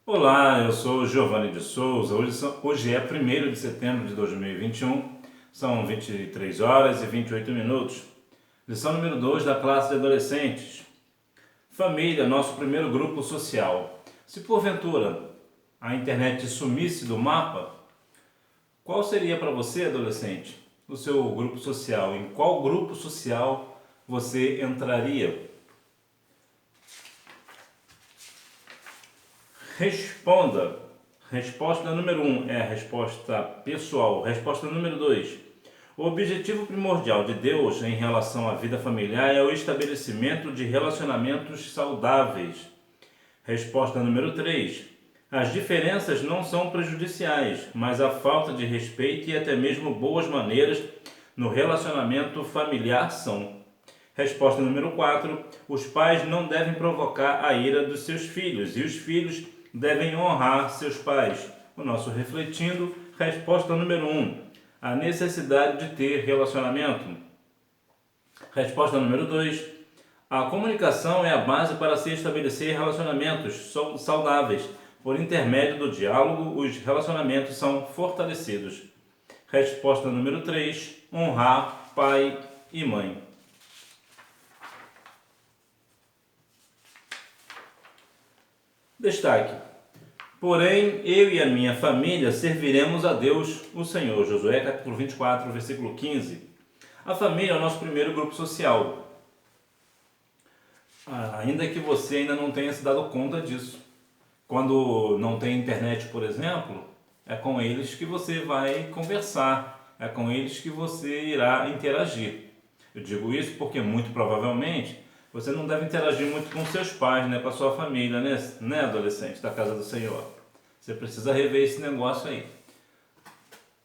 Olá, eu sou Giovanni de Souza. Hoje é 1º de setembro de 2021, são 23 horas e 28 minutos. Lição número 2 da classe de adolescentes. Família, nosso primeiro grupo social. Se porventura a internet sumisse do mapa, qual seria para você, adolescente, o seu grupo social? Em qual grupo social você entraria? Responda. Resposta número 1 é a resposta pessoal. Resposta número 2. O objetivo primordial de Deus em relação à vida familiar é o estabelecimento de relacionamentos saudáveis. Resposta número 3. As diferenças não são prejudiciais, mas a falta de respeito e até mesmo boas maneiras no relacionamento familiar são. Resposta número 4. Os pais não devem provocar a ira dos seus filhos e os filhos devem honrar seus pais. O nosso refletindo. Resposta número 1. A necessidade de ter relacionamento. Resposta número 2. A comunicação é a base para se estabelecer relacionamentos saudáveis. Por intermédio do diálogo, os relacionamentos são fortalecidos. Resposta número 3. Honrar pai e mãe. Destaque. Porém, eu e a minha família serviremos a Deus, o Senhor. Josué capítulo 24, versículo 15. A família é o nosso primeiro grupo social. Ainda que você ainda não tenha se dado conta disso. Quando não tem internet, por exemplo, é com eles que você vai conversar, é com eles que você irá interagir. Eu digo isso porque muito provavelmente você não deve interagir muito com seus pais, né, com a sua família, né, adolescente da casa do Senhor. Você precisa rever esse negócio aí.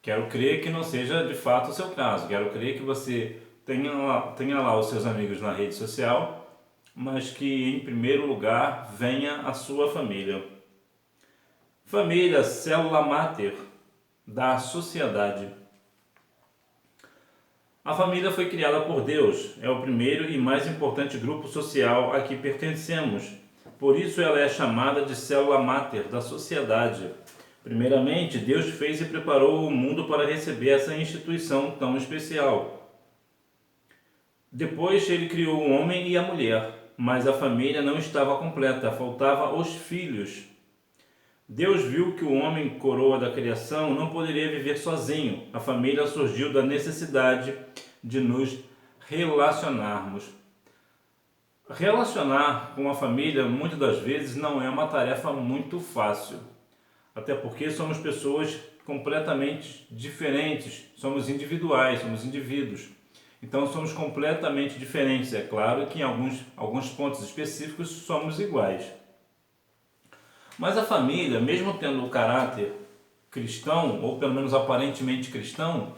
Quero crer que não seja de fato o seu caso. Quero crer que você tenha lá os seus amigos na rede social, mas que em primeiro lugar venha a sua família. Família, célula máter da sociedade. A família foi criada por Deus, é o primeiro e mais importante grupo social a que pertencemos. Por isso ela é chamada de célula máter da sociedade. Primeiramente, Deus fez e preparou o mundo para receber essa instituição tão especial. Depois ele criou o homem e a mulher, mas a família não estava completa, faltava os filhos. Deus viu que o homem, coroa da criação, não poderia viver sozinho. A família surgiu da necessidade de nos relacionarmos. Relacionar com a família, muitas das vezes, não é uma tarefa muito fácil. Até porque somos pessoas completamente diferentes, somos individuais, somos indivíduos. Então somos completamente diferentes. É claro que em alguns pontos específicos somos iguais. Mas a família, mesmo tendo o caráter cristão, ou pelo menos aparentemente cristão,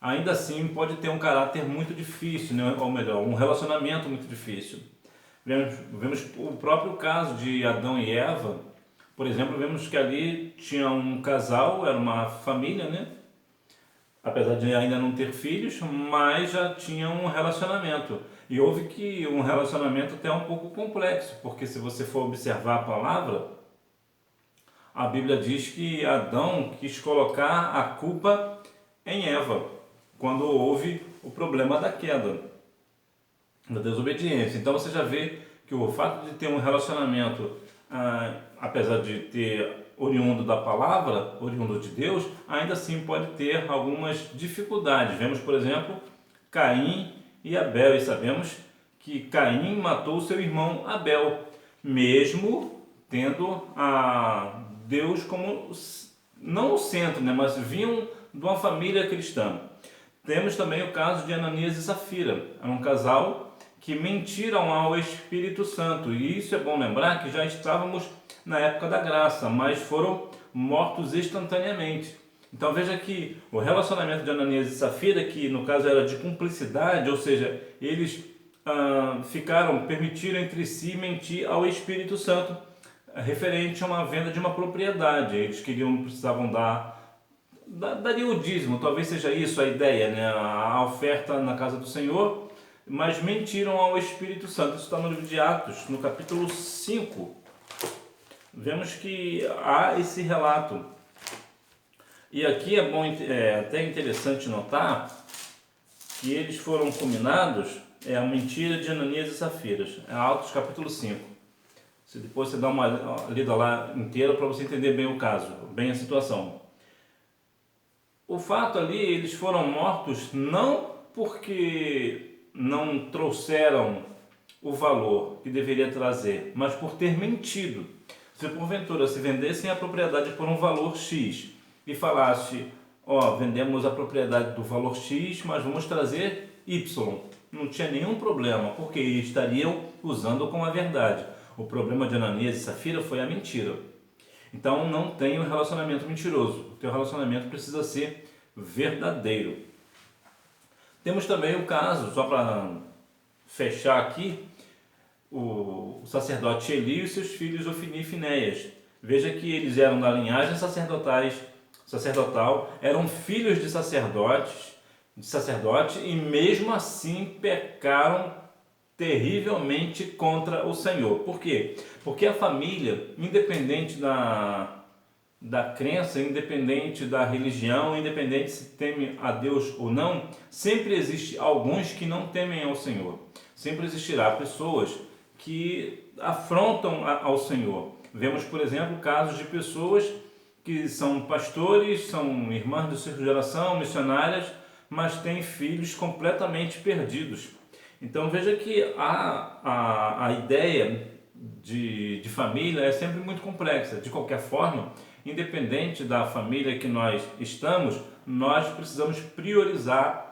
ainda assim pode ter um caráter muito difícil, né? Ou melhor, um relacionamento muito difícil. Vemos o próprio caso de Adão e Eva, por exemplo, vemos que ali tinha um casal, era uma família, né? Apesar de ainda não ter filhos, mas já tinha um relacionamento. E houve que um relacionamento até um pouco complexo, porque se você for observar a palavra, a Bíblia diz que Adão quis colocar a culpa em Eva, quando houve o problema da queda, da desobediência. Então você já vê que o fato de ter um relacionamento, apesar de ter oriundo da palavra, oriundo de Deus, ainda assim pode ter algumas dificuldades. Vemos, por exemplo, Caim e Abel, e sabemos que Caim matou seu irmão Abel, mesmo tendo a Deus como, não o centro, né, mas vinham de uma família cristã. Temos também o caso de Ananias e Safira, um casal que mentiram ao Espírito Santo, e isso é bom lembrar que já estávamos na época da graça, mas foram mortos instantaneamente. Então veja que o relacionamento de Ananias e Safira, que no caso era de cumplicidade, ou seja, eles permitiram entre si mentir ao Espírito Santo, referente a uma venda de uma propriedade. Eles precisavam daria o dízimo, talvez seja isso a ideia, né? A oferta na casa do Senhor, mas mentiram ao Espírito Santo. Isso está no livro de Atos, no capítulo 5. vemos que há esse relato. E aqui é até interessante notar que eles foram combinados, é a mentira de Ananias e Safiras, é Atos capítulo 5. Depois você dá uma lida lá inteira para você entender bem o caso, bem a situação. O fato ali, eles foram mortos não porque não trouxeram o valor que deveria trazer, mas por ter mentido. Se porventura se vendessem a propriedade por um valor X e falasse, vendemos a propriedade do valor X, mas vamos trazer Y, não tinha nenhum problema, porque estariam usando como a verdade. O problema de Ananias e Safira foi a mentira. Então não tem um relacionamento mentiroso, o teu relacionamento precisa ser verdadeiro. Temos também o caso, só para fechar aqui, o sacerdote Eli e seus filhos Ofni e Finéias. Veja que eles eram da linhagem sacerdotal, eram filhos de sacerdote e mesmo assim pecaram terrivelmente contra o Senhor. Por quê? Porque a família, independente da crença, independente da religião, independente se teme a Deus ou não, sempre existe alguns que não temem ao Senhor. Sempre existirá pessoas que afrontam ao Senhor. Vemos, por exemplo, casos de pessoas que são pastores, são irmãs do círculo de oração, missionárias, mas têm filhos completamente perdidos. Então veja que a ideia de família é sempre muito complexa. De qualquer forma, independente da família que nós estamos, nós precisamos priorizar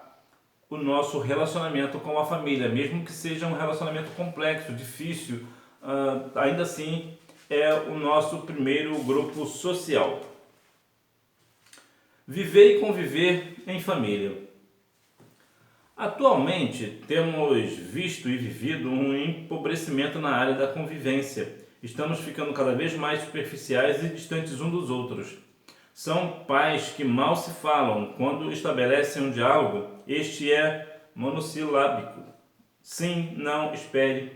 o nosso relacionamento com a família, mesmo que seja um relacionamento complexo, difícil, ainda assim é o nosso primeiro grupo social. Viver e conviver em família. Atualmente, temos visto e vivido um empobrecimento na área da convivência. Estamos ficando cada vez mais superficiais e distantes uns dos outros. São pais que mal se falam. Quando estabelecem um diálogo, este é monossilábico. Sim, não, espere.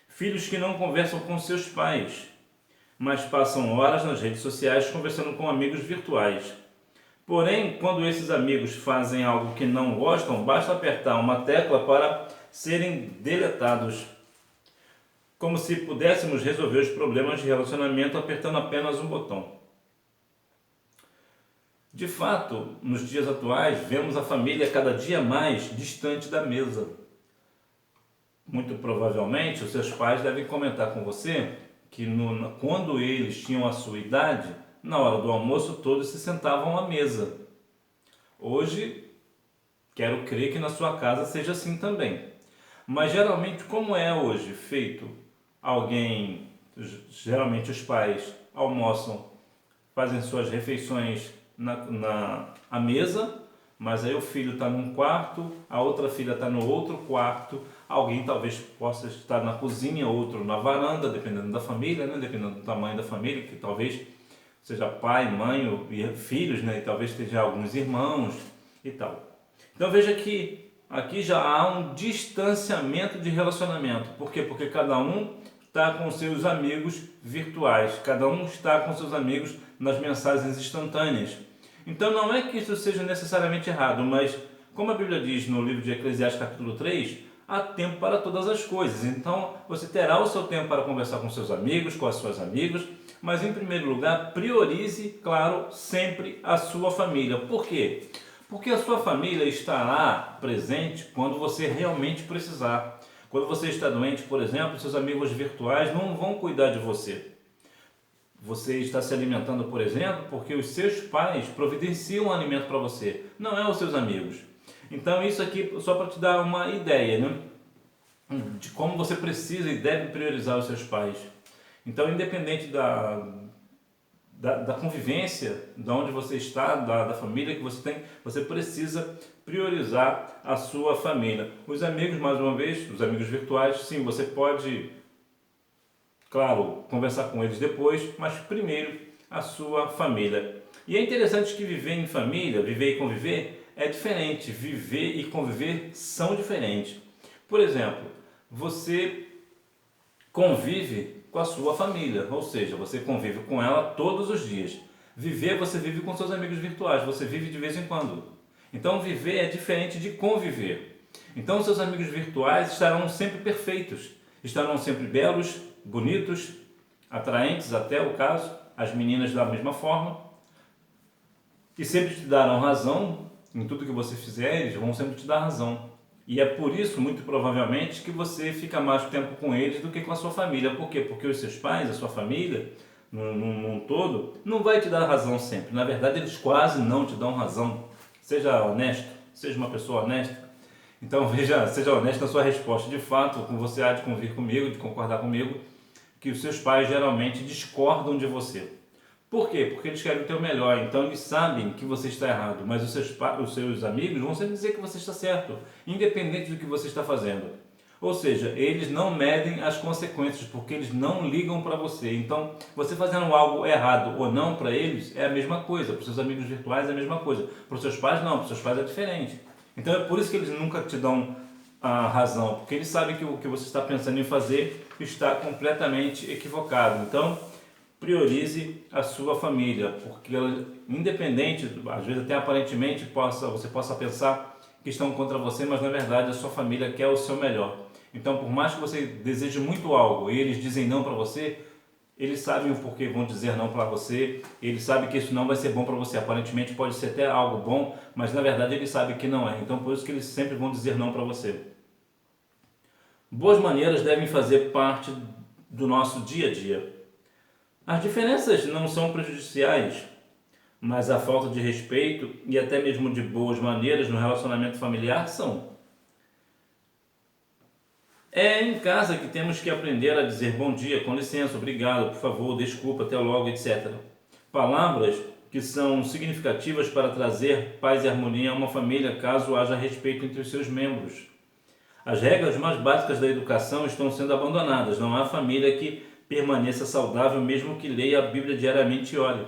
Filhos que não conversam com seus pais, mas passam horas nas redes sociais conversando com amigos virtuais. Porém, quando esses amigos fazem algo que não gostam, basta apertar uma tecla para serem deletados. Como se pudéssemos resolver os problemas de relacionamento apertando apenas um botão. De fato, nos dias atuais, vemos a família cada dia mais distante da mesa. Muito provavelmente, os seus pais devem comentar com você que quando eles tinham a sua idade, na hora do almoço todos se sentavam à mesa. Hoje, quero crer que na sua casa seja assim também. Mas geralmente, como é hoje feito? Geralmente os pais almoçam, fazem suas refeições à mesa, mas aí o filho está num quarto, a outra filha está no outro quarto, alguém talvez possa estar na cozinha, outro na varanda, dependendo da família, né? Dependendo do tamanho da família, que talvez seja pai, mãe e filhos, né? E talvez tenha alguns irmãos e tal. Então veja que aqui já há um distanciamento de relacionamento. Por quê? Porque cada um está com seus amigos virtuais, cada um está com seus amigos nas mensagens instantâneas. Então não é que isso seja necessariamente errado, mas como a Bíblia diz no livro de Eclesiastes capítulo 3, há tempo para todas as coisas. Então você terá o seu tempo para conversar com seus amigos, com as suas amigas, mas em primeiro lugar priorize, claro, sempre a sua família. Por quê? Porque a sua família estará presente quando você realmente precisar. Quando você está doente, por exemplo, seus amigos virtuais não vão cuidar de você. Você está se alimentando, por exemplo, porque os seus pais providenciam um alimento para você, não é os seus amigos. Então isso aqui só para te dar uma ideia, né? De como você precisa e deve priorizar os seus pais. Então, independente da convivência, de onde você está, da família que você tem, você precisa priorizar a sua família. Os amigos, mais uma vez, os amigos virtuais, sim, você pode, claro, conversar com eles depois, mas primeiro a sua família. E é interessante que viver em família, viver e conviver, é diferente. Viver e conviver são diferentes. Por exemplo, você convive com a sua família, ou seja, você convive com ela todos os dias. Viver, você vive com seus amigos virtuais, você vive de vez em quando. Então, viver é diferente de conviver. Então, seus amigos virtuais estarão sempre perfeitos, estarão sempre belos, bonitos, atraentes até o caso, as meninas da mesma forma, e sempre te darão razão em tudo que você fizer, eles vão sempre te dar razão. E é por isso, muito provavelmente, que você fica mais tempo com eles do que com a sua família. Por quê? Porque os seus pais, a sua família, num todo, não vai te dar razão sempre. Na verdade, eles quase não te dão razão. Seja honesto, seja uma pessoa honesta. Então, seja honesto na sua resposta. De fato, você há de convir comigo, de concordar comigo, que os seus pais geralmente discordam de você. Por quê? Porque eles querem o teu melhor, então eles sabem que você está errado, mas os seus amigos vão sempre dizer que você está certo, independente do que você está fazendo. Ou seja, eles não medem as consequências, porque eles não ligam para você. Então, você fazendo algo errado ou não para eles é a mesma coisa, para os seus amigos virtuais é a mesma coisa, para os seus pais não, para os seus pais é diferente. Então é por isso que eles nunca te dão a razão, porque eles sabem que o que você está pensando em fazer está completamente equivocado. Então, priorize a sua família, porque ela, independente, às vezes até aparentemente você possa pensar que estão contra você, mas na verdade a sua família quer o seu melhor. Então, por mais que você deseje muito algo e eles dizem não para você, eles sabem o porquê vão dizer não para você, eles sabem que isso não vai ser bom para você. Aparentemente pode ser até algo bom, mas na verdade eles sabem que não é. Então, por isso que eles sempre vão dizer não para você. Boas maneiras devem fazer parte do nosso dia a dia. As diferenças não são prejudiciais, mas a falta de respeito e até mesmo de boas maneiras no relacionamento familiar são. É em casa que temos que aprender a dizer bom dia, com licença, obrigado, por favor, desculpa, até logo, etc. Palavras que são significativas para trazer paz e harmonia a uma família, caso haja respeito entre os seus membros. As regras mais básicas da educação estão sendo abandonadas. Não há família que permaneça saudável mesmo que leia a Bíblia diariamente e ore,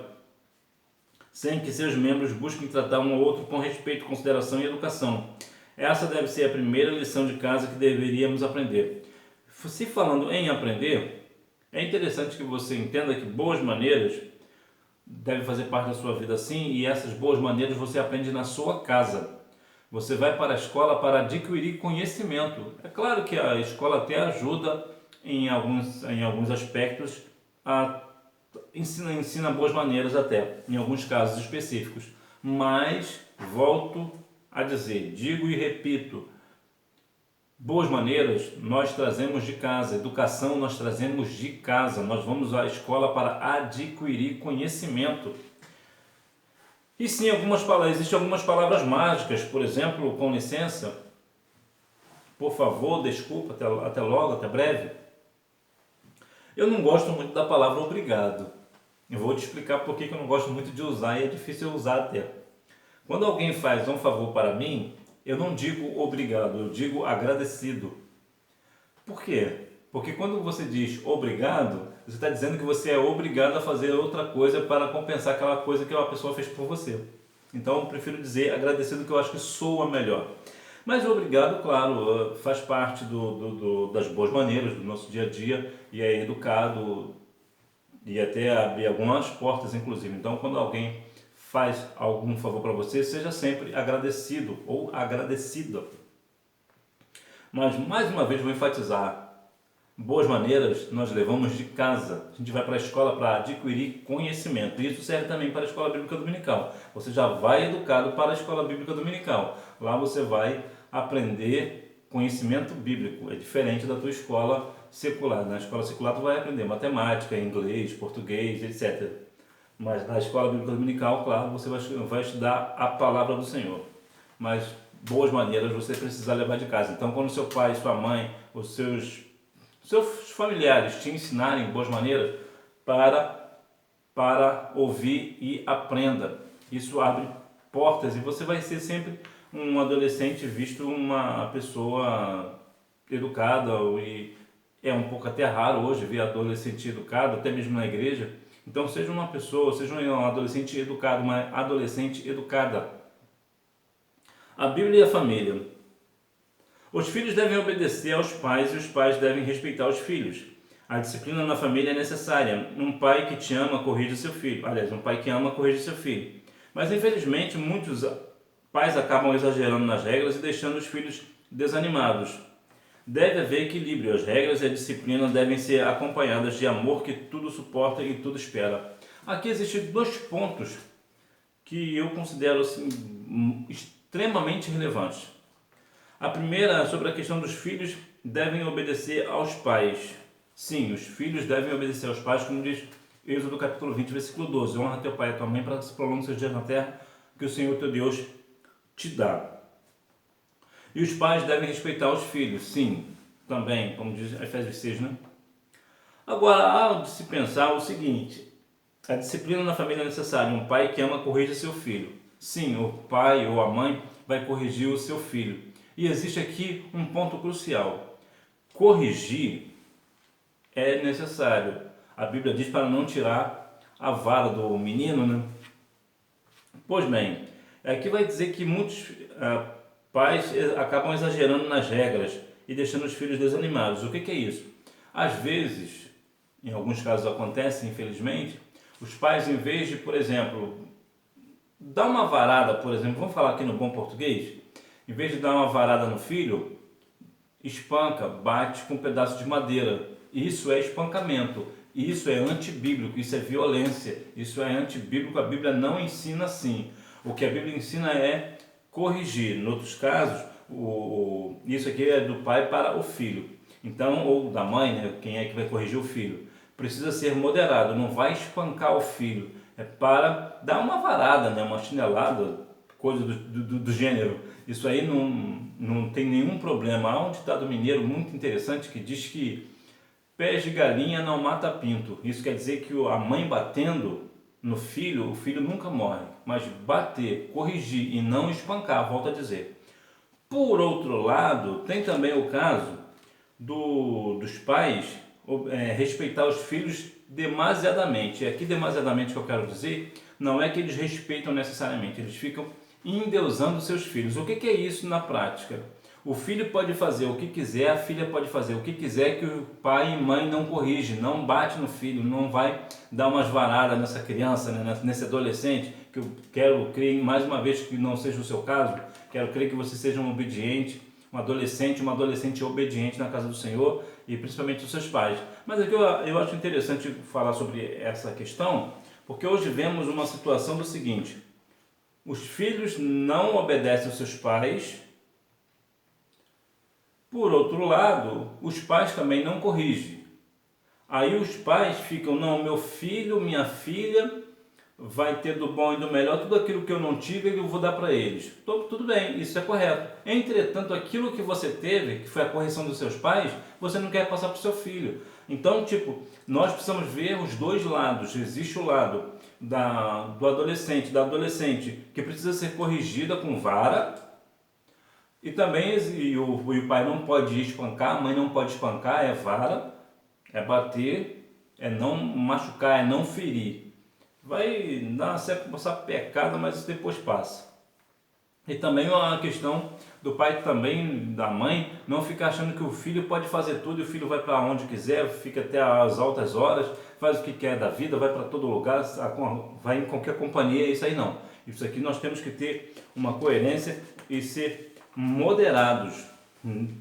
sem que seus membros busquem tratar um ao outro com respeito, consideração e educação. Essa deve ser a primeira lição de casa que deveríamos aprender. Se falando em aprender, é interessante que você entenda que boas maneiras devem fazer parte da sua vida sim, e essas boas maneiras você aprende na sua casa. Você vai para a escola para adquirir conhecimento. É claro que a escola até ajuda em alguns aspectos, ensina boas maneiras até, em alguns casos específicos. Mas, volto a dizer, digo e repito, boas maneiras nós trazemos de casa, educação nós trazemos de casa, nós vamos à escola para adquirir conhecimento. E sim, existem algumas palavras mágicas, por exemplo, com licença, por favor, desculpa, até logo, até breve. Eu não gosto muito da palavra obrigado. Eu vou te explicar por que eu não gosto muito de usar e é difícil eu usar até. Quando alguém faz um favor para mim, eu não digo obrigado, eu digo agradecido. Por quê? Porque quando você diz obrigado, você está dizendo que você é obrigado a fazer outra coisa para compensar aquela coisa que uma pessoa fez por você. Então eu prefiro dizer agradecido, que eu acho que soa melhor. Mas o obrigado, claro, faz parte das boas maneiras do nosso dia a dia e é educado e até abrir algumas portas, inclusive. Então, quando alguém faz algum favor para você, seja sempre agradecido ou agradecida. Mas, mais uma vez, vou enfatizar, boas maneiras nós levamos de casa. A gente vai para a escola para adquirir conhecimento. E isso serve também para a Escola Bíblica Dominical. Você já vai educado para a Escola Bíblica Dominical. Lá você vai aprender conhecimento bíblico. É diferente da tua escola secular. Na escola secular tu vai aprender matemática, inglês, português, etc. Mas na Escola Bíblica Dominical, claro, você vai estudar a palavra do Senhor. Mas boas maneiras você precisa levar de casa. Então, quando seu pai, sua mãe, os seus familiares te ensinarem boas maneiras, para ouvir e aprenda. Isso abre portas e você vai ser sempre um adolescente visto uma pessoa educada, e é um pouco até raro hoje ver adolescente educado, até mesmo na igreja. Então seja uma pessoa, seja um adolescente educado, uma adolescente educada. A Bíblia e a família. Os filhos devem obedecer aos pais e os pais devem respeitar os filhos. A disciplina na família é necessária. Um pai que te ama corrige seu filho. Aliás, um pai que ama corrige seu filho. Mas infelizmente muitos pais acabam exagerando nas regras e deixando os filhos desanimados. Deve haver equilíbrio. As regras e a disciplina devem ser acompanhadas de amor que tudo suporta e tudo espera. Aqui existem dois pontos que eu considero assim, extremamente relevantes. A primeira é sobre a questão dos filhos devem obedecer aos pais. Sim, os filhos devem obedecer aos pais, como diz Êxodo capítulo 20, versículo 12. Honra teu pai e tua mãe para que se prolongue seus dias na terra que o Senhor teu Deus te dá. E os pais devem respeitar os filhos, sim, também, como diz Efésios 6, né? Agora, há de se pensar o seguinte: a disciplina na família é necessária. Um pai que ama corrige seu filho. Sim, o pai ou a mãe vai corrigir o seu filho. E existe aqui um ponto crucial. Corrigir é necessário. A Bíblia diz para não tirar a vara do menino, né? Pois bem, aqui vai dizer que muitos pais acabam exagerando nas regras e deixando os filhos desanimados. O que é isso? Às vezes, em alguns casos acontece, infelizmente, os pais, em vez de, por exemplo, dar uma varada, por exemplo, vamos falar aqui no bom português, em vez de dar uma varada no filho, espanca, bate com um pedaço de madeira. Isso é espancamento, isso é antibíblico, isso é violência, isso é antibíblico, a Bíblia não ensina assim. O que a Bíblia ensina é corrigir. Em outros casos, isso aqui é do pai para o filho. Então, ou da mãe, né? Quem é que vai corrigir o filho? Precisa ser moderado, não vai espancar o filho. É para dar uma varada, né? Uma chinelada, coisa do gênero. Isso aí não tem nenhum problema. Há um ditado mineiro muito interessante que diz que pés de galinha não mata pinto. Isso quer dizer que a mãe batendo no filho, o filho nunca morre. Mas bater, corrigir e não espancar, volto a dizer. Por outro lado, tem também o caso dos pais respeitar os filhos demasiadamente. E aqui demasiadamente que eu quero dizer, não é que eles respeitam necessariamente, eles ficam endeusando seus filhos. O que é isso na prática? O filho pode fazer o que quiser, a filha pode fazer o que quiser, que o pai e mãe não corrigem, não bate no filho, não vai dar umas varadas nessa criança, né, nesse adolescente, que eu quero crer, mais uma vez, que não seja o seu caso, quero crer que você seja um obediente, uma adolescente obediente na casa do Senhor e principalmente os seus pais. Mas aqui eu acho interessante falar sobre essa questão, porque hoje vemos uma situação do seguinte: os filhos não obedecem aos seus pais. Por outro lado, os pais também não corrigem. Aí os pais ficam, não, meu filho, minha filha vai ter do bom e do melhor, tudo aquilo que eu não tive eu vou dar para eles. Tudo bem, isso é correto. Entretanto, aquilo que você teve, que foi a correção dos seus pais, você não quer passar para o seu filho. Então, nós precisamos ver os dois lados. Existe o lado do adolescente, da adolescente, que precisa ser corrigida com vara, e também o pai não pode espancar, a mãe não pode espancar, é vara, é bater, é não machucar, é não ferir. Vai dar uma certa pecada, mas isso depois passa. E também a questão do pai também, da mãe, não ficar achando que o filho pode fazer tudo e o filho vai para onde quiser, fica até as altas horas, faz o que quer da vida, vai para todo lugar, vai em qualquer companhia, isso aí não. Isso aqui nós temos que ter uma coerência e ser moderados.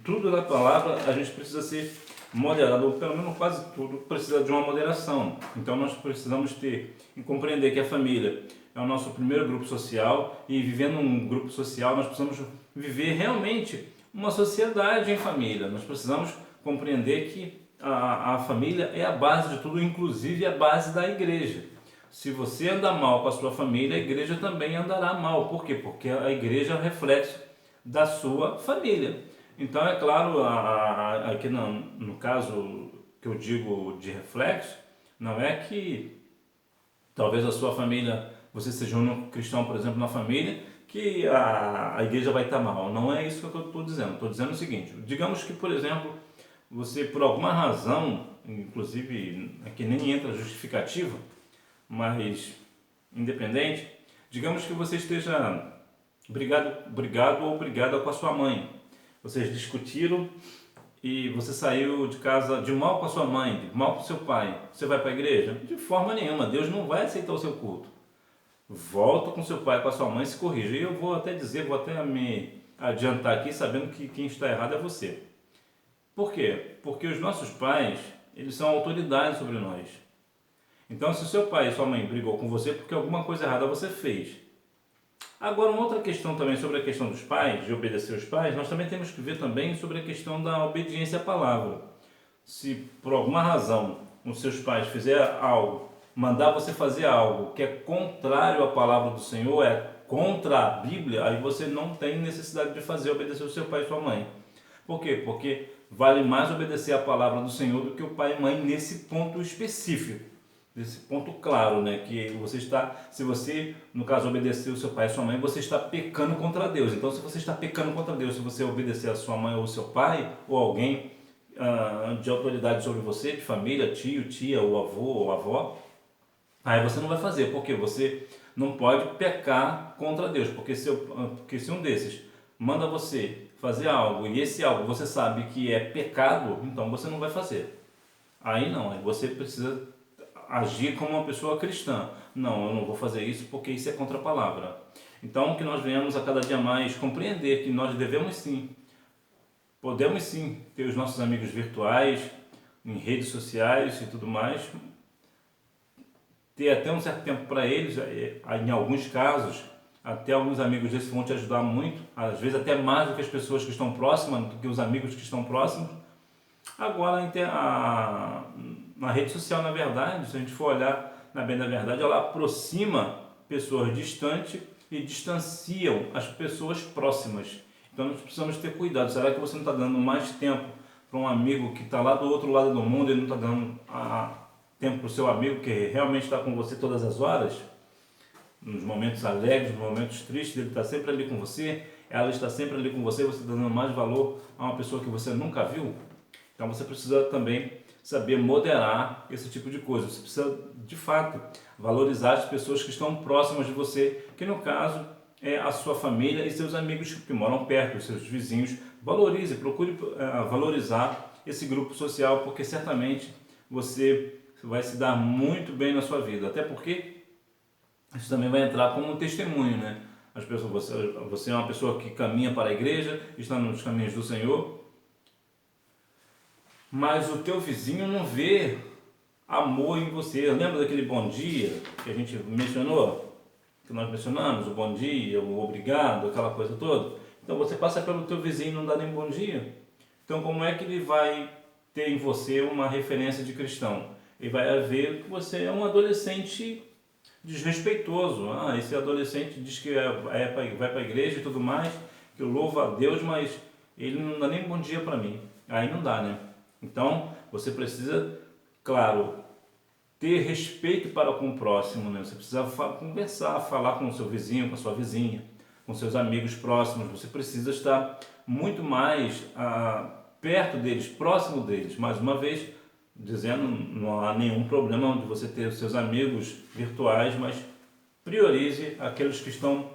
Tudo na palavra a gente precisa ser moderado, ou pelo menos quase tudo precisa de uma moderação. Então nós precisamos ter e compreender que a família é o nosso primeiro grupo social, e vivendo um grupo social nós precisamos viver realmente uma sociedade em família. Nós precisamos compreender que a família é a base de tudo, inclusive a base da igreja. Se você andar mal com a sua família, a igreja também andará mal. Por quê? Porque a igreja é o reflexo da sua família. Então, é claro, aqui no caso que eu digo de reflexo, não é que talvez a sua família, você seja um cristão, por exemplo, na família, que a igreja vai estar mal. Não é isso que eu estou dizendo. Estou dizendo o seguinte: digamos que, por exemplo, você, por alguma razão, inclusive aqui nem entra justificativa, mas independente, digamos que você esteja brigado ou brigada com a sua mãe. Vocês discutiram e você saiu de casa de mal com a sua mãe, de mal com o seu pai, você vai para a igreja? De forma nenhuma, Deus não vai aceitar o seu culto. Volta com seu pai, com a sua mãe, se corrija. E eu vou até dizer, vou até me adiantar aqui, sabendo que quem está errado é você. Por quê? Porque os nossos pais, eles são autoridade sobre nós. Então, se seu pai e sua mãe brigou com você, porque alguma coisa errada você fez. Agora, uma outra questão também sobre a questão dos pais, de obedecer os pais, nós também temos que ver também sobre a questão da obediência à palavra. Se por alguma razão os seus pais fizerem algo, mandar você fazer algo que é contrário à palavra do Senhor, é contra a Bíblia, aí você não tem necessidade de fazer, obedecer o seu pai e sua mãe. Por quê? Porque vale mais obedecer a palavra do Senhor do que o pai e mãe nesse ponto específico. Nesse ponto claro, né? Que você está, se você, no caso, obedecer o seu pai e sua mãe, você está pecando contra Deus. Então, se você está pecando contra Deus, se você obedecer a sua mãe ou o seu pai, ou alguém de autoridade sobre você, de família, tio, tia, ou avô ou avó, aí você não vai fazer, porque você não pode pecar contra Deus, porque se um desses manda você fazer algo e esse algo você sabe que é pecado, então você não vai fazer. Aí não, aí você precisa agir como uma pessoa cristã. Não, eu não vou fazer isso porque isso é contra a palavra. Então que nós venhamos a cada dia mais compreender que nós devemos sim, podemos sim ter os nossos amigos virtuais, em redes sociais e tudo mais, ter até um certo tempo para eles, em alguns casos, até alguns amigos desses vão te ajudar muito, às vezes até mais do que as pessoas que estão próximas, do que os amigos que estão próximos. Agora, na rede social, na verdade, se a gente for olhar na bem da verdade, ela aproxima pessoas distantes e distanciam as pessoas próximas. Então, nós precisamos ter cuidado. Será que você não está dando mais tempo para um amigo que está lá do outro lado do mundo e não está dando tempo para o seu amigo que realmente está com você todas as horas? Nos momentos alegres, nos momentos tristes, ele está sempre ali com você, ela está sempre ali com você, você está dando mais valor a uma pessoa que você nunca viu? Então você precisa também saber moderar esse tipo de coisa. Você precisa, de fato, valorizar as pessoas que estão próximas de você, que no caso é a sua família e seus amigos que moram perto, os seus vizinhos. Valorize, procure valorizar esse grupo social, porque certamente você vai se dar muito bem na sua vida. Até porque isso também vai entrar como um testemunho, né? As pessoas, você é uma pessoa que caminha para a igreja, está nos caminhos do Senhor, mas o teu vizinho não vê amor em você. Lembra daquele bom dia que a gente mencionou? Que nós mencionamos, o bom dia, o obrigado, aquela coisa toda. Então você passa pelo teu vizinho e não dá nem bom dia. Então como é que ele vai ter em você uma referência de cristão? Ele vai ver que você é um adolescente desrespeitoso. Esse adolescente diz que vai para a igreja e tudo mais, que eu louvo a Deus, mas ele não dá nem bom dia para mim. Aí não dá, né? Então, você precisa, claro, ter respeito para com o próximo, né? Você precisa conversar, falar com o seu vizinho, com a sua vizinha, com seus amigos próximos. Você precisa estar muito mais perto deles, próximo deles. Mais uma vez, dizendo, não há nenhum problema de você ter os seus amigos virtuais, mas priorize aqueles que estão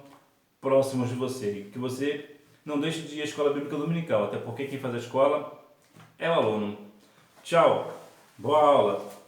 próximos de você. E que você não deixe de ir à escola bíblica dominical, até porque quem faz a escola é o aluno. Tchau, boa aula!